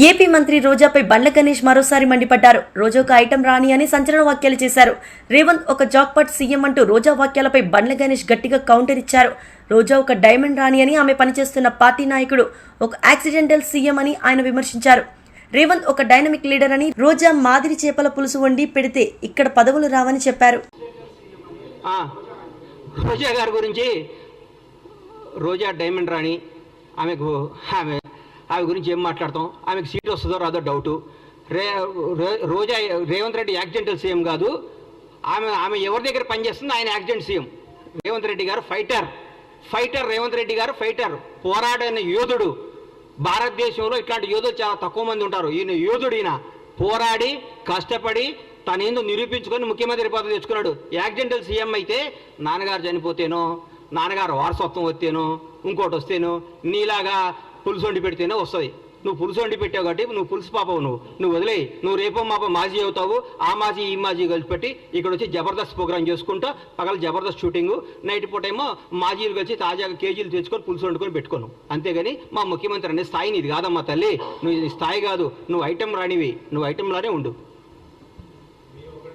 AP మంత్రి రోజాపై బండ్ల గణేష్ మరోసారి మండిపడ్డారు. రోజా ఒక ఐటెం రాణి అని సంచలన వ్యాఖ్యలు చేశారు. రేవంత్ ఒక జాక్పాట్ సీఎం అంటూ రోజా వ్యాఖ్యలపై బండ్ల గణేష్ గట్టిగా కౌంటర్ ఇచ్చారు. రోజా ఒక డైమండ్ రాణి అని, ఆమె పనిచేస్తున్న పార్టీ నాయకుడు ఒక యాక్సిడెంటల్ సీఎం అని ఆయన విమర్శించారు. రేవంత్ ఒక డైనమిక్ లీడర్ అని, రోజా మాదిరి చేపల పులుసు వండి పెడితే ఇక్కడ పదవులు రావని చెప్పారు. రోజా గారి గురించి, రోజా డైమండ్ రాణి, ఆమె గురించి ఏం మాట్లాడతాం? ఆమెకు సీట్ వస్తుందో రాదో డౌటు. రోజా రేవంత్ రెడ్డి యాక్సిడెంటల్ సీఎం కాదు. ఆమె ఎవరి దగ్గర పనిచేస్తుంది? ఆయన యాక్సిడెంట్ సీఎం. రేవంత్ రెడ్డి గారు ఫైటర్ రేవంత్ రెడ్డి గారు ఫైటర్, పోరాడిన యోధుడు. భారతదేశంలో ఇట్లాంటి యోధులు చాలా తక్కువ మంది ఉంటారు. ఈయన యోధుడు. ఈయన పోరాడి కష్టపడి తనేందో నిరూపించుకొని ముఖ్యమంత్రి పదవి తెచ్చుకున్నాడు. యాక్సిడెంటల్ సీఎం అయితే నాన్నగారు చనిపోతేనో, నాన్నగారు వారసత్వం వస్తేనో, ఇంకోటి వస్తేనో, నీలాగా పులుసు వండి పెడితేనే వస్తుంది. నువ్వు పులుసు వండి పెట్టావు కాబట్టి నువ్వు పులుసు పాపవు. నువ్వు వదిలే. నువ్వు రేపో మాపో మాజీ అవుతావు. ఆ మాజీ ఈ మాజీ కలిసి పెట్టి ఇక్కడ వచ్చి జబర్దస్త్ ప్రోగ్రామ్ చేసుకుంటా, పగల జబర్దస్త్ షూటింగు, నైట్ పూట ఏమో మాజీలు కలిసి తాజాగా కేజీలు తెచ్చుకొని పులుసు వండుకొని పెట్టుకోను. అంతేగాని మా ముఖ్యమంత్రి అనే స్థాయి నీది కాదమ్మా తల్లి. నువ్వు స్థాయి కాదు. నువ్వు ఐటెం రానివి. నువ్వు ఐటెంలానే ఉండు.